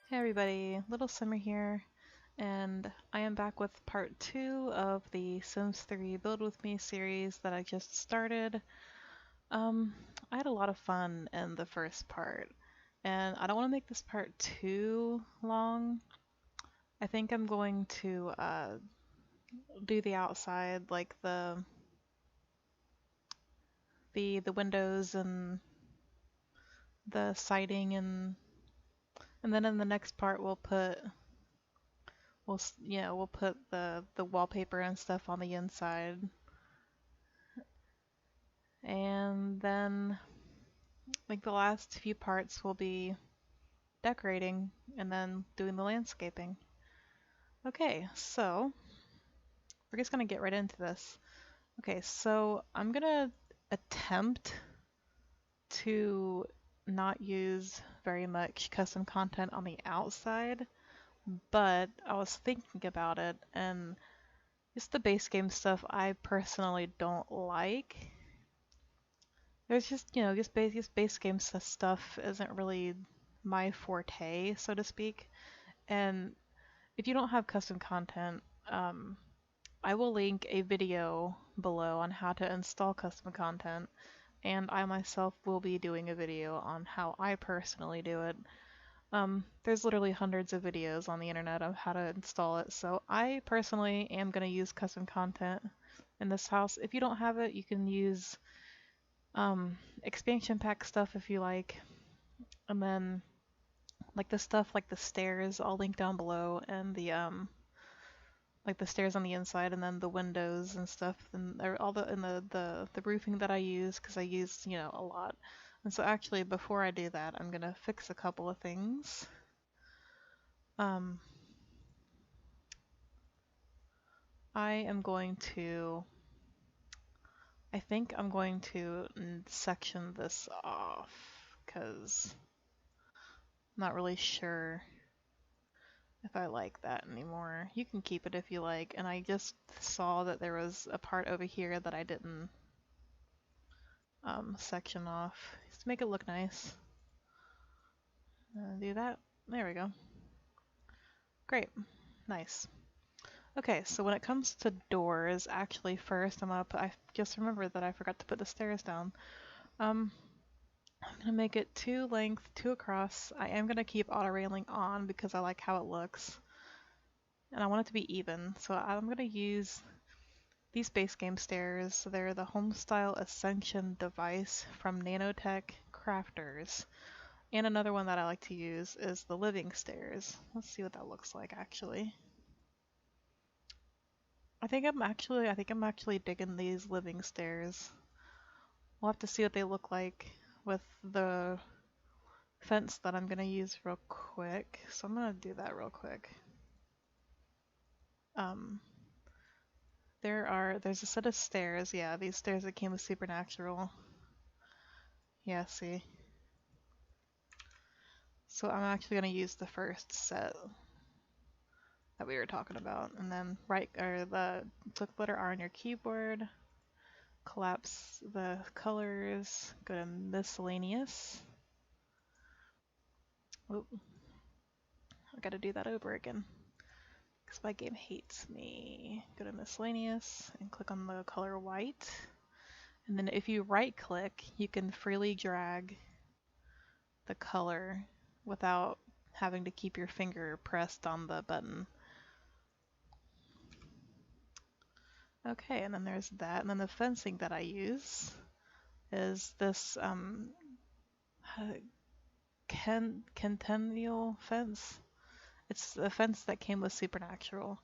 Hey everybody, Little Summer here, and I am back with part 2 of the Sims 3 Build With Me series that I just started. Um, I had a lot of fun in the first part, and I don't want to make this part too long. I think I'm going to do the outside, like the windows and the siding, and then in the next part we'll put the wallpaper and stuff on the inside. And then like the last few parts will be decorating and then doing the landscaping. Okay, so we're just gonna get right into this. Okay, so I'm gonna attempt to not use very much custom content on the outside, but I was thinking about it and just the base game stuff I personally don't like. There's just base game stuff isn't really my forte, so to speak. And if you don't have custom content, um, I will link a video below on how to install custom content, and I myself will be doing a video on how I personally do it. There's literally hundreds of videos on the internet of how to install it, so I personally am going to use custom content in this house. If you don't have it, you can use expansion pack stuff if you like, and then like the stuff like the stairs, I'll link down below, and the like the stairs on the inside, and then the windows and stuff, and all the roofing that I use because I use a lot. And so actually, before I do that, I'm gonna fix a couple of things. Um, I am going to. I think I'm going to section this off because I'm not really sure if I like that anymore. You can keep it if you like, and I just saw that there was a part over here that I didn't section off just to make it look nice. Do that. There we go. Great. Nice. Okay, so when it comes to doors, actually first I just remembered that I forgot to put the stairs down. I'm gonna make it 2 length, 2 across. I am gonna keep auto railing on because I like how it looks. And I want it to be even, so I'm gonna use these base game stairs. They're the Homestyle Ascension device from Nanotech Crafters. And another one that I like to use is the living stairs. Let's see what that looks like actually. I think I'm actually digging these living stairs. We'll have to see what they look like with the fence that I'm gonna use real quick. So I'm gonna do that real quick. Um, there's a set of stairs. Yeah, these stairs that came with Supernatural. Yeah, see. So I'm actually gonna use the first set that we were talking about, and then click letter R on your keyboard, collapse the colors, go to miscellaneous. Oop, I gotta do that over again because my game hates me. Go to miscellaneous and click on the color white, and then if you right click, you can freely drag the color without having to keep your finger pressed on the button. Okay, and then there's that, and then the fencing that I use is this centennial fence. It's a fence that came with Supernatural.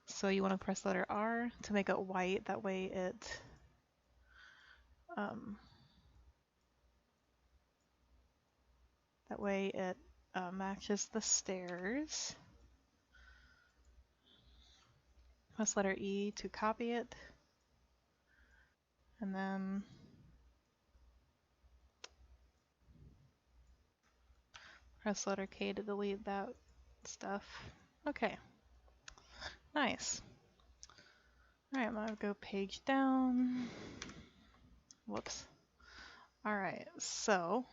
So you want to press letter R to make it white. Um, that way it matches the stairs. Press letter E to copy it, and then press letter K to delete that stuff. Okay, nice. All right, I'm gonna go page down. Whoops. All right, so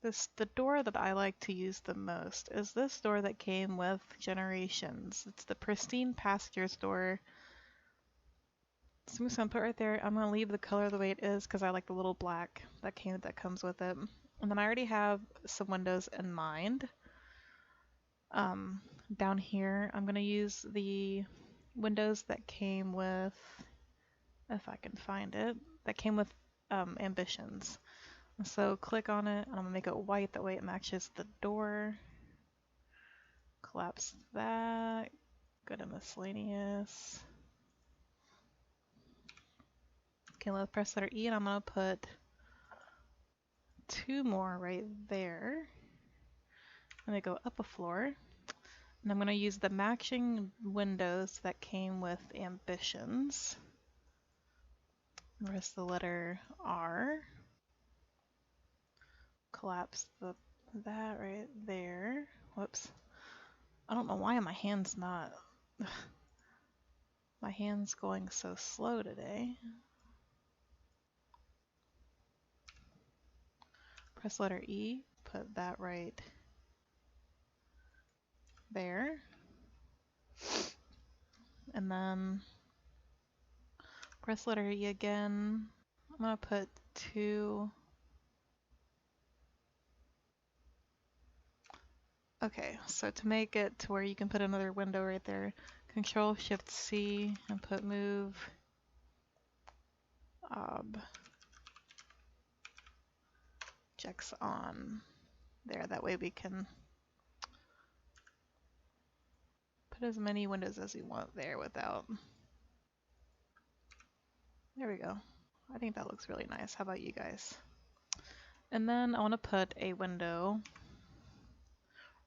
The door that I like to use the most is this door that came with Generations. It's the pristine passager's door. So I'm just gonna put it right there. I'm gonna leave the color the way it is because I like the little black that comes with it. And then I already have some windows in mind. Down here, I'm gonna use the windows that came with, if I can find it, that came with ambitions. So click on it, and I'm gonna make it white. That way it matches the door. Collapse that. Go to miscellaneous. Okay, let's press letter E, and I'm gonna put 2 more right there. I'm gonna go up a floor, and I'm gonna use the matching windows that came with ambitions. Press the letter R. Collapse that right there. Whoops. I don't know why my hand's not. My hand's going so slow today. Press letter E, put that right there. And then press letter E again. I'm gonna put 2. Okay, so to make it to where you can put another window right there, Control Shift C and put move objects on there. That way we can put as many windows as we want there without. There we go. I think that looks really nice. How about you guys? And then I want to put a window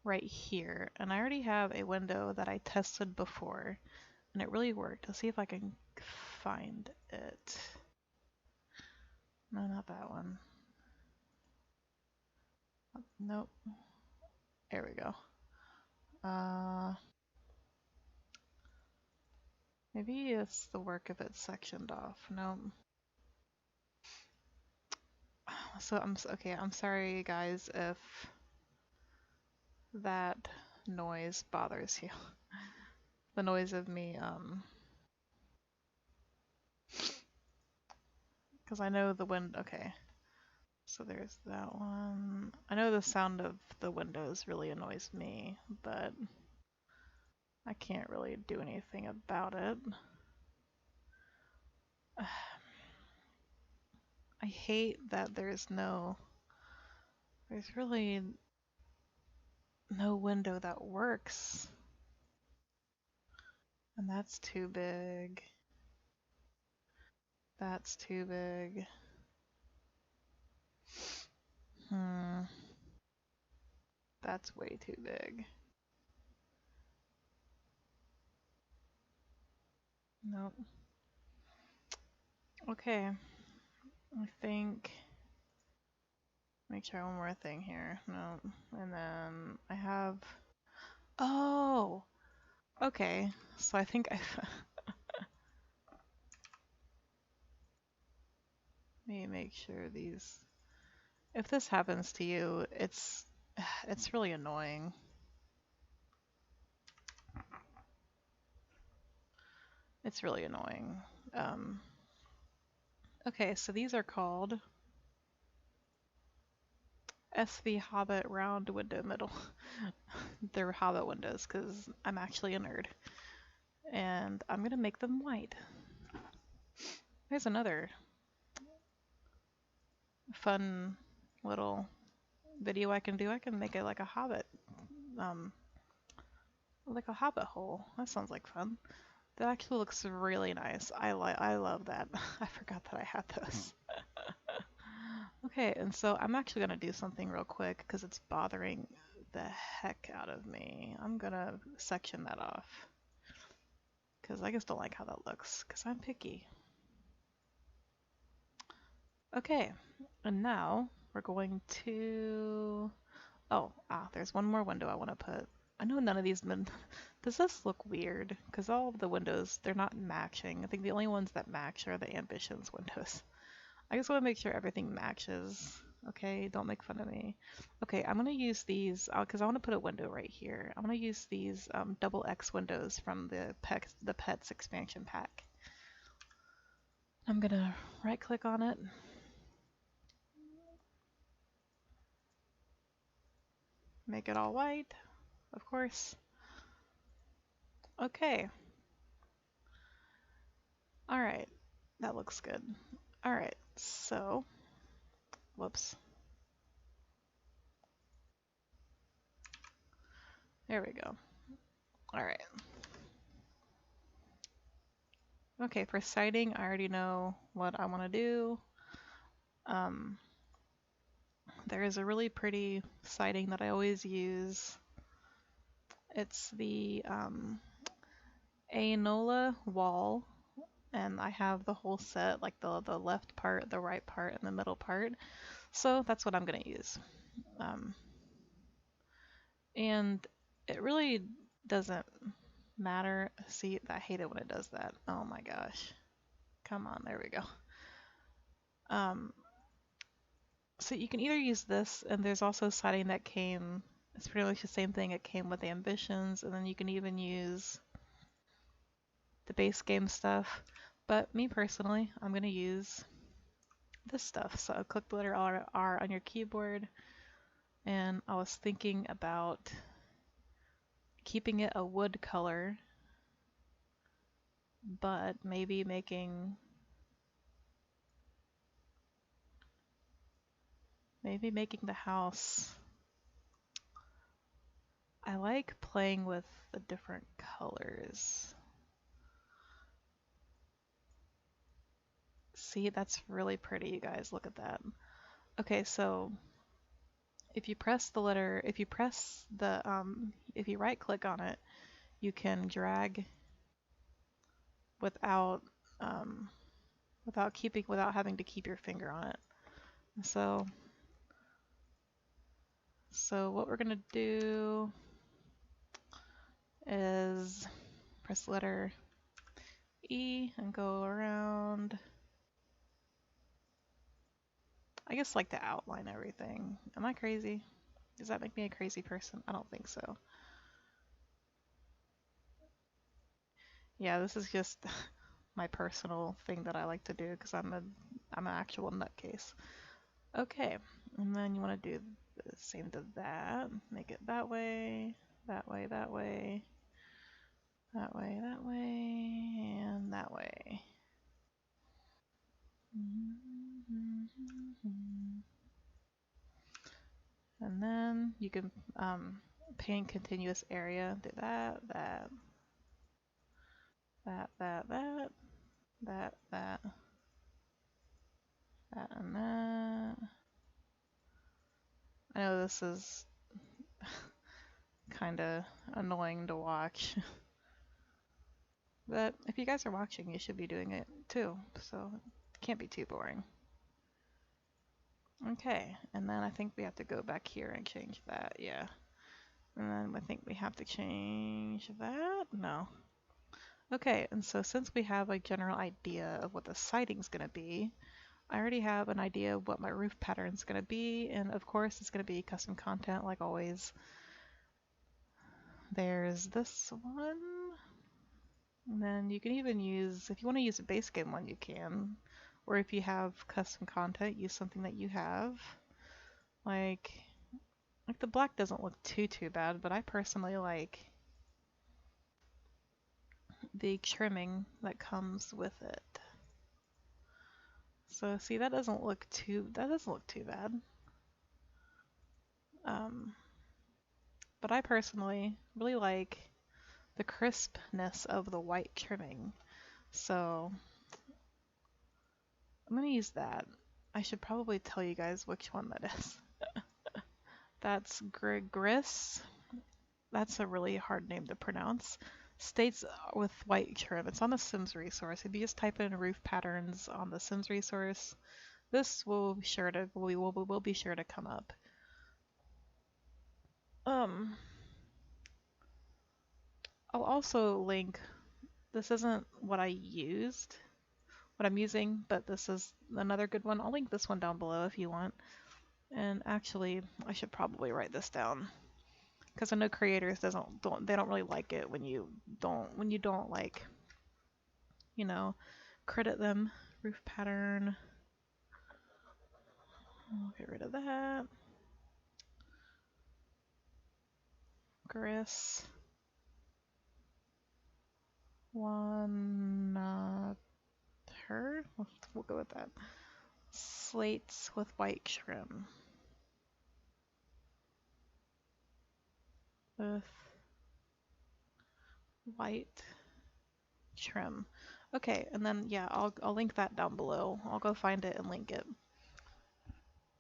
right here. And I already have a window that I tested before, and it really worked. Let's see if I can find it. No, not that one. Nope. There we go. Maybe it's the work of it sectioned off. No. So I'm sorry guys if that noise bothers you. The noise of me because I know the wind. Okay. So there's that one. I know the sound of the windows really annoys me, but I can't really do anything about it. I hate that there's really no window that works. And that's too big. That's too big. That's way too big. Nope. Okay. I think. Let me try one more thing here. No. And then I have. Oh! Okay. So I think I've. Let me make sure these. If this happens to you, it's really annoying. It's really annoying. Okay, so these are called SV Hobbit Round Window Middle. They're Hobbit windows because I'm actually a nerd. And I'm gonna make them white. There's another fun little video I can do. I can make it like a hobbit, like a hobbit hole. That sounds like fun. That actually looks really nice. I love that. I forgot that I had those. Okay, and so I'm actually gonna do something real quick because it's bothering the heck out of me. I'm gonna section that off because I just don't like how that looks because I'm picky. Okay, and now we're going to. There's one more window I want to put. I know none of these does this look weird? Because all of the windows, they're not matching. I think the only ones that match are the ambitions windows. I just want to make sure everything matches. Okay, don't make fun of me. Okay, I'm gonna use these because I want to put a window right here. I'm gonna use these double X windows from the Pets expansion pack. I'm gonna right click on it, make it all white, of course. Okay, all right, that looks good. All right, so, whoops, there we go. All right. Okay, for siding, I already know what I want to do. Um, there is a really pretty siding that I always use. It's the Aenola wall, and I have the whole set, like the left part, the right part, and the middle part. So that's what I'm gonna use. Um, and it really doesn't matter. See, I hate it when it does that. Oh my gosh. Come on, there we go. Um, so you can either use this, and there's also siding that came, it's pretty much the same thing. It came with ambitions, and then you can even use the base game stuff. But me personally, I'm going to use this stuff. So click the letter R on your keyboard, and I was thinking about keeping it a wood color, but maybe making the house. I like playing with the different colors. See, that's really pretty, you guys. Look at that. Okay, so if you right click on it, you can drag without, um, without having to keep your finger on it. So, what we're gonna do is press the letter E and go around. I just like to outline everything. Am I crazy? Does that make me a crazy person? I don't think so. Yeah, this is just my personal thing that I like to do because I'm an actual nutcase. Okay, and then you want to do the same to that. Make it that way, that way, that way, that way, that way, and that way. And then you can paint continuous area. Do that, that, that, that, that, that, that, that, and that. I know this is kind of annoying to watch, but if you guys are watching, you should be doing it too, so it can't be too boring. Okay, and then I think we have to go back here and change that, yeah. And then I think we have to change that? No. Okay, and so since we have a general idea of what the siding's gonna be, I already have an idea of what my roof pattern's gonna be, and of course it's gonna be custom content like always. There's this one, and then you can even use, if you want to use a base game one, you can. Or if you have custom content, use something that you have. Like the black doesn't look too bad, but I personally like the trimming that comes with it. So see, that doesn't look too bad. But I personally really like the crispness of the white trimming. So I'm gonna use that. I should probably tell you guys which one that is. That's Gris. That's a really hard name to pronounce. States with white trim. It's on the Sims resource. If you just type in roof patterns on the Sims resource, this will be sure to will be sure to come up. I'll also link. This isn't what I used, what I'm using, but this is another good one. I'll link this one down below if you want. And actually, I should probably write this down because I know creators don't really like it when you don't like, you know, credit them. Roof pattern. I'll get rid of that. Gris. One her. We'll go with that. Slates with white trim. With white trim. Okay, and then yeah, I'll link that down below. I'll go find it and link it,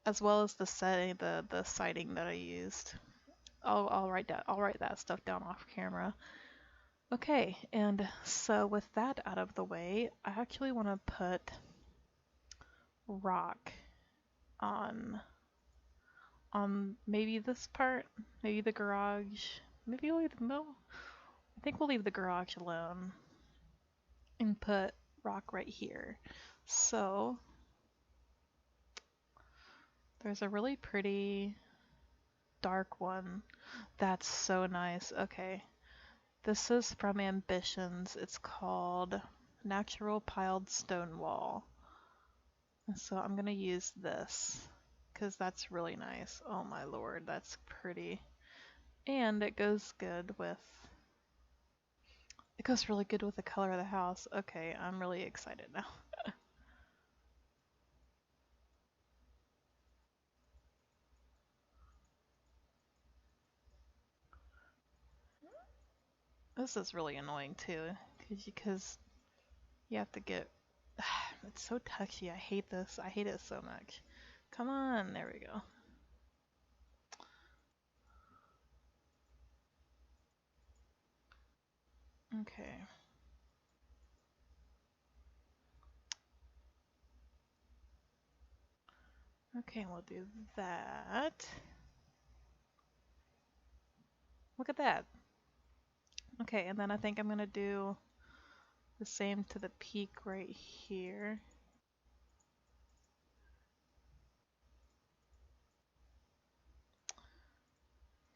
as well as the setting, the siding that I used. I'll write that stuff down off camera. Okay, and so with that out of the way, I actually want to put rock on maybe this part, maybe the garage, maybe we'll leave no. I think we'll leave the garage alone and put rock right here. So there's a really pretty dark one. That's so nice. Okay. This is from Ambitions. It's called Natural Piled Stone Wall. And so I'm going to use this because that's really nice. Oh my lord, that's pretty. And it goes really good with the color of the house. Okay, I'm really excited now. This is really annoying too, because you have to get. It's so touchy. I hate this. I hate it so much. Come on, there we go. Okay. Okay, we'll do that. Look at that. Okay, and then I think I'm gonna do the same to the peak right here.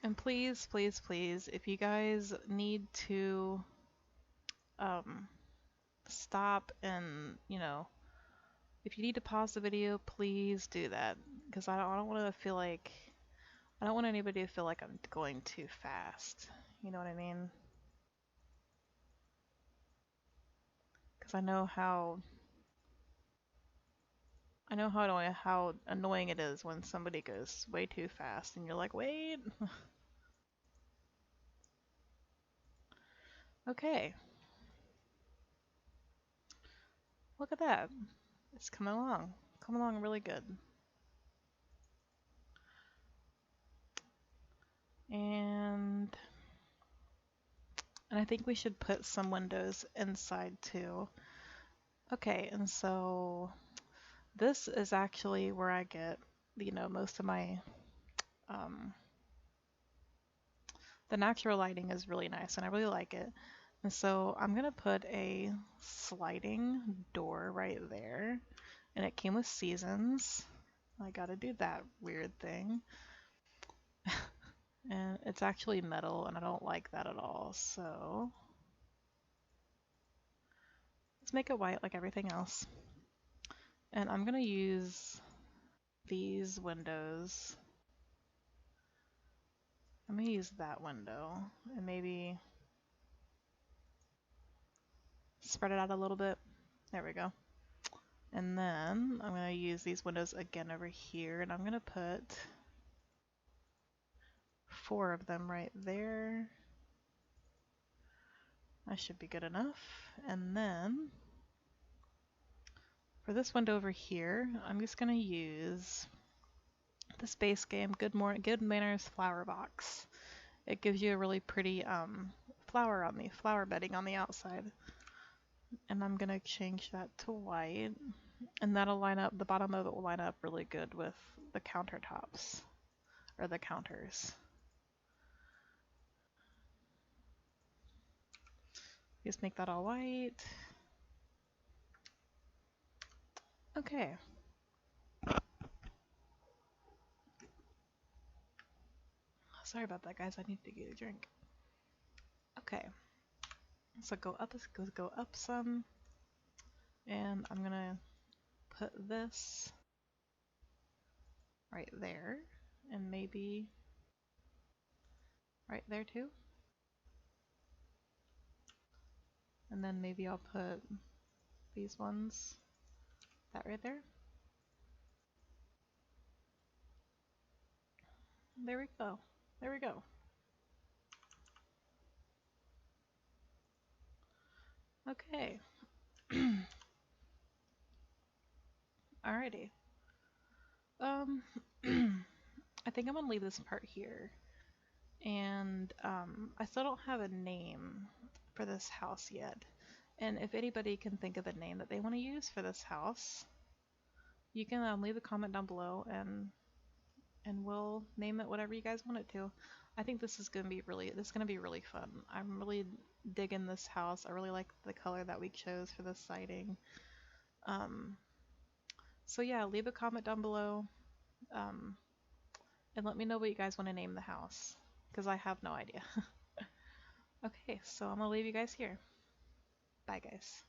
And please, please, please, if you guys need to stop and, if you need to pause the video, please do that. Because I don't want to feel like, I don't want anybody to feel like I'm going too fast. You know what I mean? Because how annoying it is when somebody goes way too fast and you're like, wait. Okay. Look at that. It's coming along. Coming along really good. And I think we should put some windows inside too. Okay, and so this is actually where I get, most of my, the natural lighting is really nice and I really like it. And so I'm gonna put a sliding door right there. And it came with seasons. I gotta do that weird thing. And it's actually metal and I don't like that at all. So let's make it white like everything else. And I'm gonna use these windows. I'm gonna use that window and maybe spread it out a little bit. There we go. And then I'm gonna use these windows again over here and I'm gonna put 4 of them right there. That should be good enough. And then for this window over here, I'm just gonna use this base game Good Manners flower box. It gives you a really pretty flower bedding on the outside. And I'm gonna change that to white. And that'll line up, the bottom of it will line up really good with the countertops, or the counters. Just make that all white. Okay. Sorry about that, guys. I need to get a drink. Okay. So go up some, and I'm gonna put this right there, and maybe right there too. And then maybe I'll put these ones, that right there. There we go. There we go. Okay. Alrighty. Um, I think I'm gonna leave this part here. And I still don't have a name for this house yet. And if anybody can think of a name that they want to use for this house, you can leave a comment down below, and we'll name it whatever you guys want it to. I think this is gonna be really fun. I'm really digging this house. I really like the color that we chose for this siding. Um, so yeah, leave a comment down below, um, and let me know what you guys want to name the house, because I have no idea. Okay, so I'm gonna leave you guys here. Bye, guys.